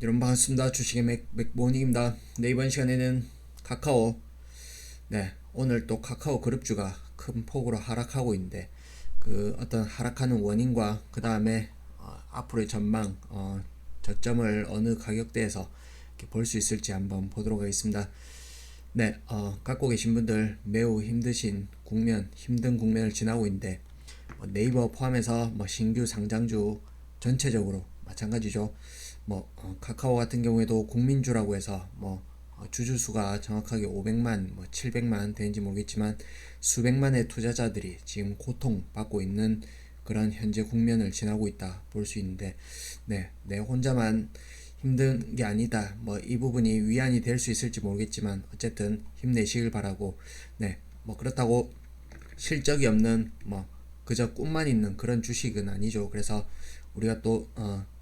여러분 반갑습니다. 주식의 맥모닝입니다. 네, 이번 시간에는 카카오, 오늘 또 카카오 그룹주가 큰 폭으로 하락하고 있는데 그 어떤 하락하는 원인과 그 다음에 앞으로의 전망, 저점을 어느 가격대에서 볼 수 있을지 한번 보도록 하겠습니다. 갖고 계신 분들 매우 힘든 국면을 지나고 있는데 네이버 포함해서 신규 상장주 전체적으로 마찬가지죠. 카카오 같은 경우에도 국민주라고 해서 주주수가 정확하게 500만, 700만 되는지 모르겠지만 수백만의 투자자들이 지금 고통받고 있는 그런 현재 국면을 지나고 있다 볼 수 있는데, 내 혼자만 힘든 게 아니다. 이 부분이 위안이 될 수 있을지 모르겠지만 어쨌든 힘내시길 바라고, 그렇다고 실적이 없는 그저 꿈만 있는 그런 주식은 아니죠. 그래서 우리가 또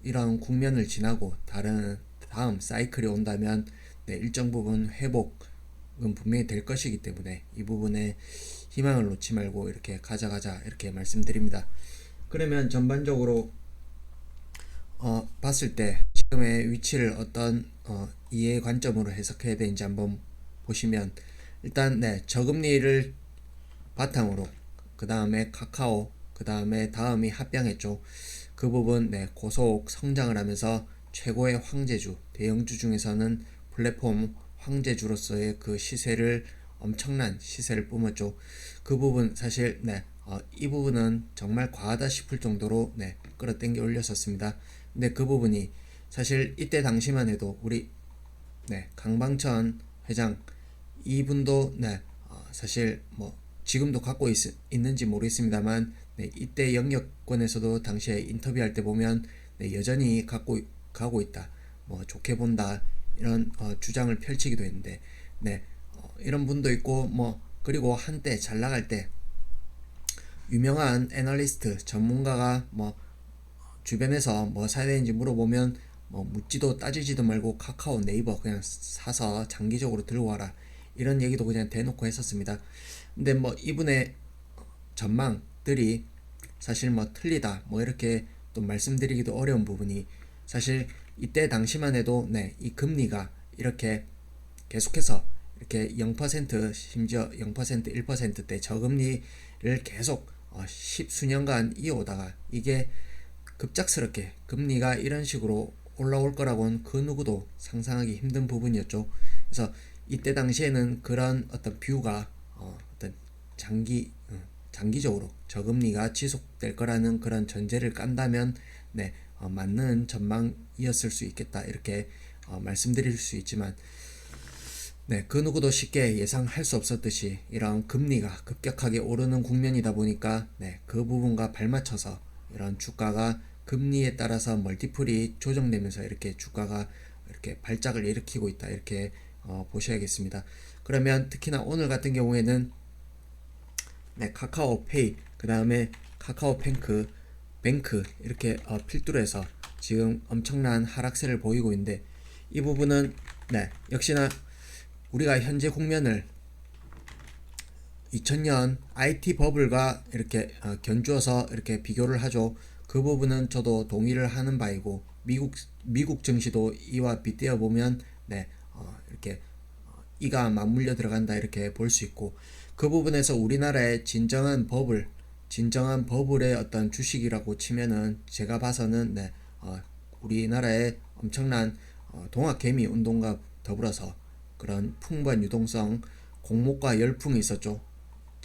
이런 국면을 지나고 다음 사이클이 온다면 일정 부분 회복은 분명히 될 것이기 때문에 이 부분에 희망을 놓지 말고 이렇게 가져가자 이렇게 말씀드립니다. 그러면 전반적으로 봤을 때 지금의 위치를 어떤 이해 관점으로 해석해야 되는지 한번 보시면, 일단 저금리를 바탕으로 그 다음에 카카오, 그 다음에 다음이 합병했죠. 그 부분 고속 성장을 하면서 최고의 황제주, 대형주 중에서는 플랫폼 황제주로서의 그 시세를, 엄청난 시세를 뿜었죠. 그 부분 사실 이 부분은 정말 과하다 싶을 정도로 끌어당겨 올렸었습니다. 근데 그 부분이 사실 이때 당시만 해도 우리 강방천 회장 이분도 사실 지금도 갖고 있는지 모르겠습니다만 이때 영역권에서도 당시에 인터뷰할 때 보면 여전히 가고 있다, 좋게 본다, 이런 주장을 펼치기도 했는데 이런 분도 있고, 그리고 한때 잘 나갈 때 유명한 애널리스트 전문가가 주변에서 사야 되는지 물어보면 묻지도 따지지도 말고 카카오, 네이버 그냥 사서 장기적으로 들고 와라, 이런 얘기도 그냥 대놓고 했었습니다. 근데 이분의 전망들이 사실 틀리다 이렇게 또 말씀드리기도 어려운 부분이, 사실 이때 당시만 해도 이 금리가 이렇게 계속해서 이렇게 0%, 심지어 0%, 1%대 저금리를 계속 십수년간 이어오다가 이게 급작스럽게 금리가 이런 식으로 올라올 거라고는 그 누구도 상상하기 힘든 부분이었죠. 그래서 이때 당시에는 그런 어떤 뷰가 어떤 장기적으로 저금리가 지속될 거라는 그런 전제를 깐다면 맞는 전망이었을 수 있겠다 이렇게 말씀드릴 수 있지만, 그 누구도 쉽게 예상할 수 없었듯이 이런 금리가 급격하게 오르는 국면이다 보니까 그 부분과 발맞춰서 이런 주가가 금리에 따라서 멀티플이 조정되면서 이렇게 주가가 이렇게 발작을 일으키고 있다 이렇게 보셔야겠습니다. 그러면 특히나 오늘 같은 경우에는 카카오페이, 그 다음에 뱅크 이렇게 필두로 해서 지금 엄청난 하락세를 보이고 있는데, 이 부분은 역시나 우리가 현재 국면을 2000년 IT 버블과 이렇게 견주어서 이렇게 비교를 하죠. 그 부분은 저도 동의를 하는 바이고, 미국 증시도 이와 빗대어 보면 이렇게 이가 맞물려 들어간다 이렇게 볼 수 있고, 그 부분에서 우리나라의 진정한 버블의 어떤 주식이라고 치면은 제가 봐서는 우리나라의 엄청난 동학개미 운동과 더불어서 그런 풍부한 유동성, 공모가 열풍이 있었죠.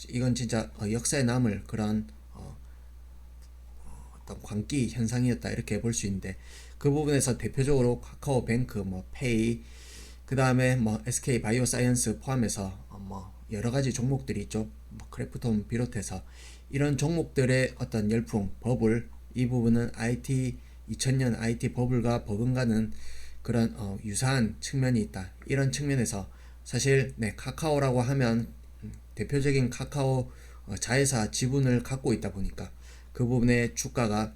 이건 진짜 역사에 남을 그런 어떤 광기 현상이었다 이렇게 볼 수 있는데, 그 부분에서 대표적으로 카카오뱅크, 페이, 그 다음에 SK 바이오사이언스 포함해서 여러 가지 종목들이 있죠. 크래프톤 비롯해서 이런 종목들의 어떤 열풍, 버블, 이 부분은 2000년 IT 버블과 버금가는 그런 유사한 측면이 있다. 이런 측면에서 사실 카카오라고 하면 대표적인 카카오 자회사 지분을 갖고 있다 보니까 그 부분의 주가가,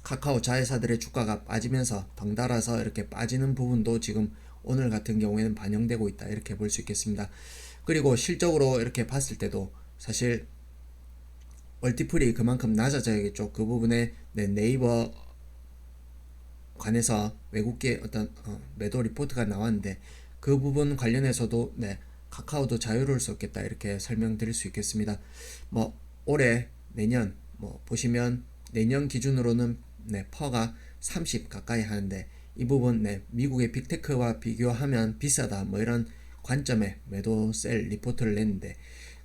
카카오 자회사들의 주가가 빠지면서 덩달아서 이렇게 빠지는 부분도 지금 오늘 같은 경우에는 반영되고 있다 이렇게 볼 수 있겠습니다. 그리고 실적으로 이렇게 봤을 때도 사실 멀티플이 그만큼 낮아져야겠죠. 그 부분에 네이버 관해서 외국계 어떤 매도 리포트가 나왔는데 그 부분 관련해서도 네, 카카오도 자유로울 수 없겠다 이렇게 설명드릴 수 있겠습니다. 뭐 올해 내년 뭐 보시면 내년 기준으로는 네, 퍼가 30 가까이 하는데 이 부분 네, 미국의 빅테크와 비교하면 비싸다 뭐 이런 관점에 매도 셀 리포트를 냈는데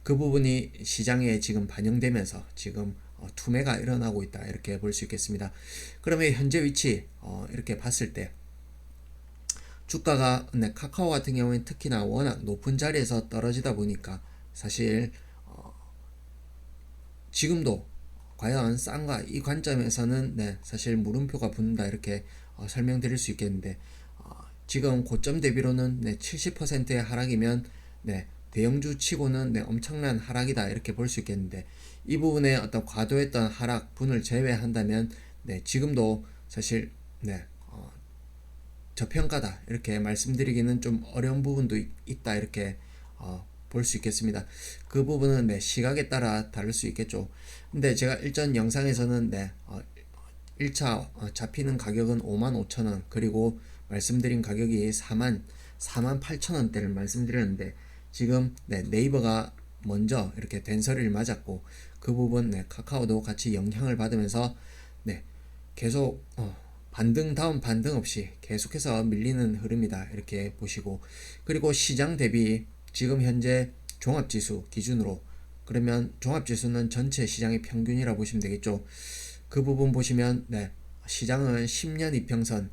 그 부분이 시장에 지금 반영되면서 지금 투매가 일어나고 있다 이렇게 볼 수 있겠습니다. 그러면 현재 위치 이렇게 봤을 때 주가가 네, 카카오 같은 경우에는 특히나 워낙 높은 자리에서 떨어지다 보니까 사실 지금도 과연 싼가 이 관점에서는 네, 사실 물음표가 붙는다 이렇게 설명드릴 수 있겠는데 지금 고점 대비로는 네, 70%의 하락이면 네, 대형주 치고는 네, 엄청난 하락이다 이렇게 볼 수 있겠는데 이 부분에 어떤 과도했던 하락 분을 제외한다면 네, 지금도 사실 네, 저평가다 이렇게 말씀드리기는 좀 어려운 부분도 있다 이렇게 볼 수 있겠습니다. 그 부분은 네, 시각에 따라 다를 수 있겠죠. 근데 제가 일전 영상에서는 네, 1차 잡히는 가격은 55,000원 그리고 말씀드린 가격이 48,000원대를 말씀드렸는데 지금 네, 네이버가 먼저 이렇게 된서리를 맞았고 그 부분 네, 카카오도 같이 영향을 받으면서 네, 계속 반등 다운 반등 없이 계속해서 밀리는 흐름이다 이렇게 보시고 그리고 시장 대비 지금 현재 종합지수 기준으로 그러면 종합지수는 전체 시장의 평균이라 보시면 되겠죠. 그 부분 보시면 네, 시장은 10년 이평선을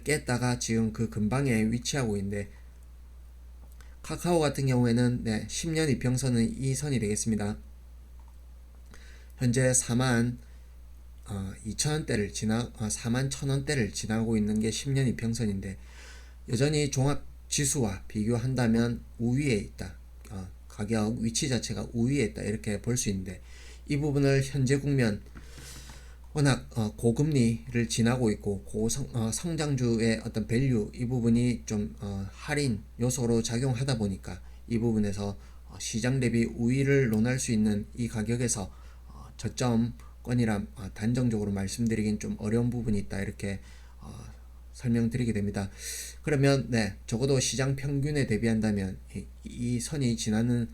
깼다가 지금 그 근방에 위치하고 있는데 카카오 같은 경우에는 네, 10년 이평선은 이 선이 되겠습니다. 현재 42,000원대를 41,000원대를 지나고 있는 게 10년 이평선인데 여전히 종합지수와 비교한다면 우위에 있다. 가격 위치 자체가 우위에 있다 이렇게 볼 수 있는데 이 부분을 현재 국면 워낙 고금리를 지나고 있고 성장주의 어떤 밸류 이 부분이 좀 할인 요소로 작용하다 보니까 이 부분에서 시장 대비 우위를 논할 수 있는 이 가격에서 저점권이라 단정적으로 말씀드리긴 좀 어려운 부분이 있다 이렇게 설명드리게 됩니다. 그러면 네, 적어도 시장 평균에 대비한다면 이 선이 지나는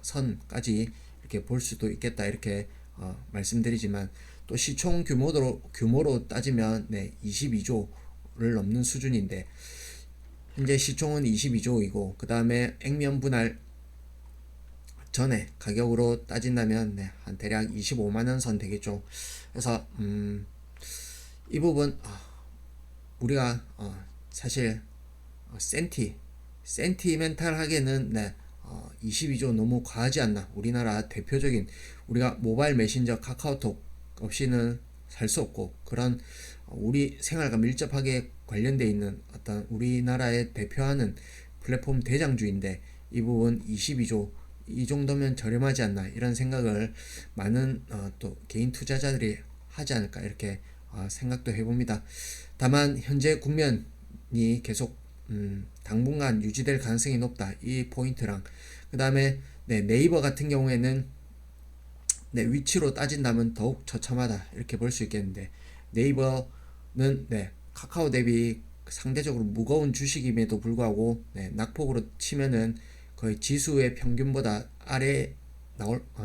선까지 이렇게 볼 수도 있겠다 이렇게 말씀드리지만 또 시총 규모로 따지면 네, 22조를 넘는 수준인데 현재 시총은 22조이고 그 다음에 액면 분할 전에 가격으로 따진다면 네, 한 대략 25만원 선 되겠죠. 그래서 이 부분 우리가 사실 센티멘탈하게는 네, 22조 너무 과하지 않나. 우리나라 대표적인 우리가 모바일 메신저 카카오톡 없이는 살 수 없고 그런 우리 생활과 밀접하게 관련되어 있는 어떤 우리나라의 대표하는 플랫폼 대장주인데 이 부분 22조 이 정도면 저렴하지 않나 이런 생각을 많은 또 개인 투자자들이 하지 않을까 이렇게 생각도 해봅니다. 다만 현재 국면이 계속 당분간 유지될 가능성이 높다 이 포인트랑 그 다음에 네, 네이버 같은 경우에는 네, 위치로 따진다면 더욱 처참하다 이렇게 볼 수 있겠는데 네이버는 네, 카카오 대비 상대적으로 무거운 주식임에도 불구하고 네, 낙폭으로 치면은 거의 지수의 평균보다 아래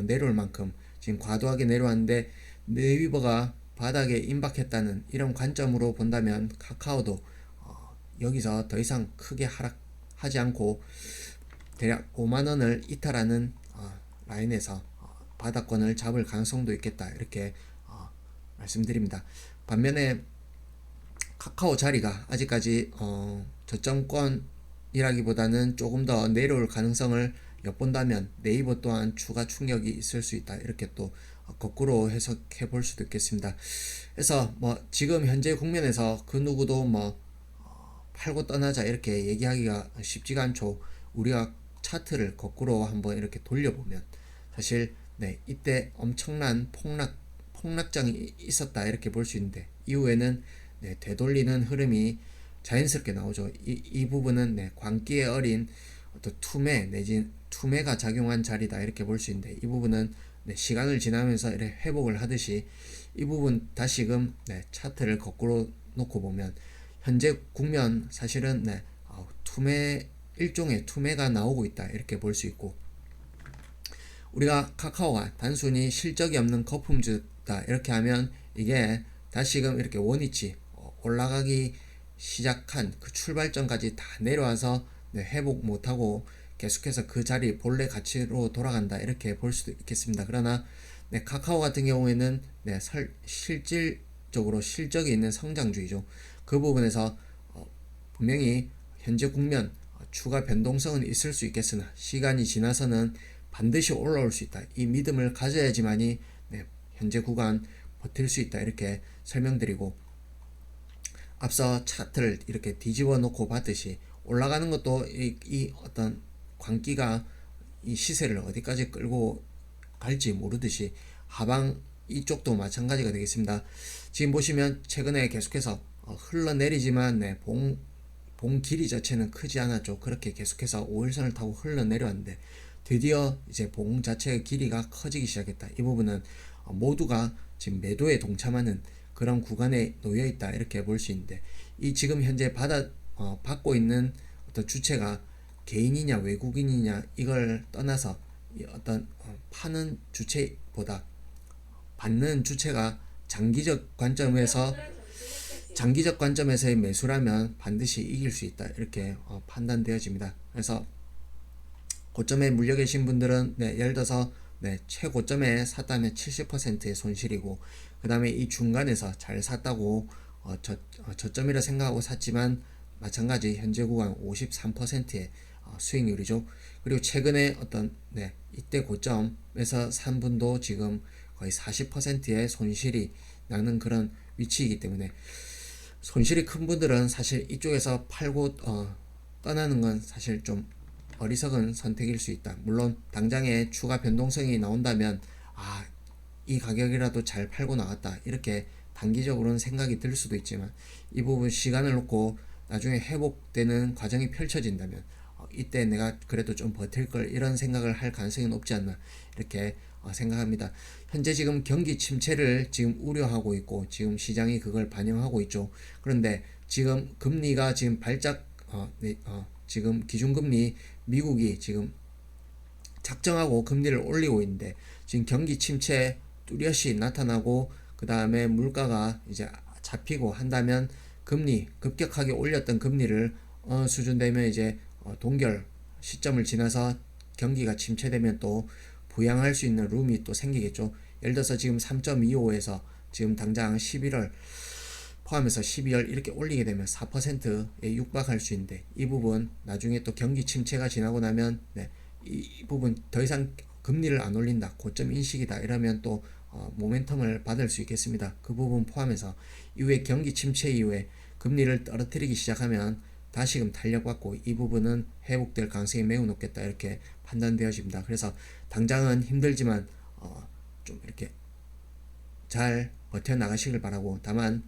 내려올 만큼 지금 과도하게 내려왔는데 네이버가 바닥에 임박했다는 이런 관점으로 본다면 카카오도 여기서 더 이상 크게 하락하지 않고 대략 5만원을 이탈하는 라인에서 바닥권을 잡을 가능성도 있겠다 이렇게 말씀드립니다. 반면에 카카오 자리가 아직까지 저점권이라기보다는 조금 더 내려올 가능성을 엿본다면 네이버 또한 추가 충격이 있을 수 있다 이렇게 또 거꾸로 해석해 볼 수도 있겠습니다. 그래서 뭐 지금 현재 국면에서 그 누구도 뭐 팔고 떠나자 이렇게 얘기하기가 쉽지가 않죠. 우리가 차트를 거꾸로 한번 이렇게 돌려보면 사실 네, 이때 엄청난 폭락장이 있었다 이렇게 볼 수 있는데 이후에는 네, 되돌리는 흐름이 자연스럽게 나오죠. 이 부분은 네, 광기에 어린 어떤 투매 내지 투매가 작용한 자리다 이렇게 볼 수 있는데 이 부분은 네, 시간을 지나면서 이렇게 회복을 하듯이 이 부분 다시금 네, 차트를 거꾸로 놓고 보면 현재 국면 사실은 투매 일종의 투매가 나오고 있다 이렇게 볼 수 있고, 우리가 카카오가 단순히 실적이 없는 거품주다 이렇게 하면 이게 다시금 이렇게 원위치 올라가기 시작한 그 출발점까지 다 내려와서 회복 못하고 계속해서 그 자리 본래 가치로 돌아간다 이렇게 볼 수도 있겠습니다. 그러나 카카오 같은 경우에는 실질적으로 실적이 있는 성장주의죠. 그 부분에서 분명히 현재 국면 추가 변동성은 있을 수 있겠으나 시간이 지나서는 반드시 올라올 수 있다. 이 믿음을 가져야지만이 현재 구간 버틸 수 있다 이렇게 설명드리고, 앞서 차트를 이렇게 뒤집어 놓고 봤듯이 올라가는 것도 이 어떤 광기가 이 시세를 어디까지 끌고 갈지 모르듯이 하방 이쪽도 마찬가지가 되겠습니다. 지금 보시면 최근에 계속해서 흘러내리지만 봉 길이 자체는 크지 않았죠. 그렇게 계속해서 5일선을 타고 흘러내려왔는데 드디어 이제 봉 자체의 길이가 커지기 시작했다. 이 부분은 모두가 지금 매도에 동참하는 그런 구간에 놓여 있다 이렇게 볼 수 있는데, 이 지금 현재 받고 있는 어떤 주체가 개인이냐 외국인이냐 이걸 떠나서 어떤 파는 주체보다 받는 주체가 장기적 관점에서의 매수라면 반드시 이길 수 있다 이렇게 판단되어집니다. 그래서 고점에 물려 계신 분들은 예를 들어서 최고점에 샀다면 70%의 손실이고, 그 다음에 이 중간에서 잘 샀다고 저점이라 생각하고 샀지만 마찬가지 현재 구간 53%의 수익률이죠. 그리고 최근에 어떤 이때 고점에서 산 분도 지금 거의 40%의 손실이 나는 그런 위치이기 때문에, 손실이 큰 분들은 사실 이쪽에서 팔고 떠나는 건 사실 좀 어리석은 선택일 수 있다. 물론 당장에 추가 변동성이 나온다면 이 가격이라도 잘 팔고 나갔다 이렇게 단기적으로는 생각이 들 수도 있지만, 이 부분 시간을 놓고 나중에 회복되는 과정이 펼쳐진다면 이때 내가 그래도 좀 버틸 걸 이런 생각을 할 가능성이 높지 않나 이렇게 생각합니다. 현재 지금 경기 침체를 지금 우려하고 있고 지금 시장이 그걸 반영하고 있죠. 그런데 지금 금리가 지금 지금 기준금리 미국이 지금 작정하고 금리를 올리고 있는데, 지금 경기 침체 뚜렷이 나타나고 그 다음에 물가가 이제 잡히고 한다면 금리 급격하게 올렸던 금리를 어느 수준 되면 이제 동결 시점을 지나서 경기가 침체되면 또 부양할 수 있는 룸이 또 생기겠죠. 예를 들어서 지금 3.25에서 지금 당장 11월 포함해서 12월 이렇게 올리게 되면 4%에 육박할 수 있는데, 이 부분 나중에 또 경기 침체가 지나고 나면 이 부분 더 이상 금리를 안 올린다, 고점 인식이다 이러면 또 모멘텀을 받을 수 있겠습니다. 그 부분 포함해서 이후에 경기 침체 이후에 금리를 떨어뜨리기 시작하면 다시금 탄력받고 이 부분은 회복될 가능성이 매우 높겠다 이렇게 판단되어집니다. 그래서 당장은 힘들지만 좀 이렇게 잘 버텨나가시길 바라고, 다만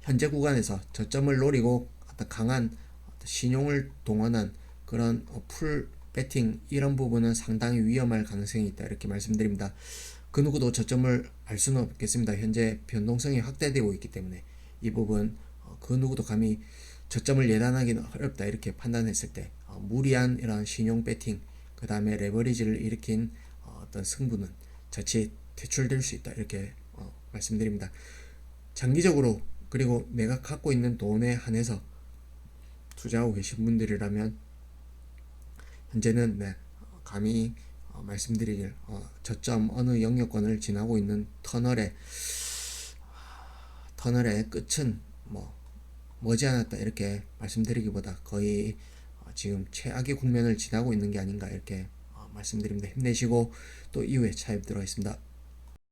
현재 구간에서 저점을 노리고 어떤 강한 신용을 동원한 그런 풀 배팅 이런 부분은 상당히 위험할 가능성이 있다 이렇게 말씀드립니다. 그 누구도 저점을 알 수는 없겠습니다. 현재 변동성이 확대되고 있기 때문에 이 부분 그 누구도 감히 저점을 예단하기는 어렵다 이렇게 판단했을 때 무리한 이런 신용 배팅 그 다음에 레버리지를 일으킨 어떤 승부는 자칫 퇴출될 수 있다 이렇게 말씀드립니다. 장기적으로 그리고 내가 갖고 있는 돈에 한해서 투자하고 계신 분들이라면 현재는 감히 말씀드리길 저점 어느 영역권을 지나고 있는 터널의 끝은 머지않았다 이렇게 말씀드리기보다 거의 지금 최악의 국면을 지나고 있는 게 아닌가 이렇게 말씀드립니다. 힘내시고 또 이후에 차입 들어있습니다.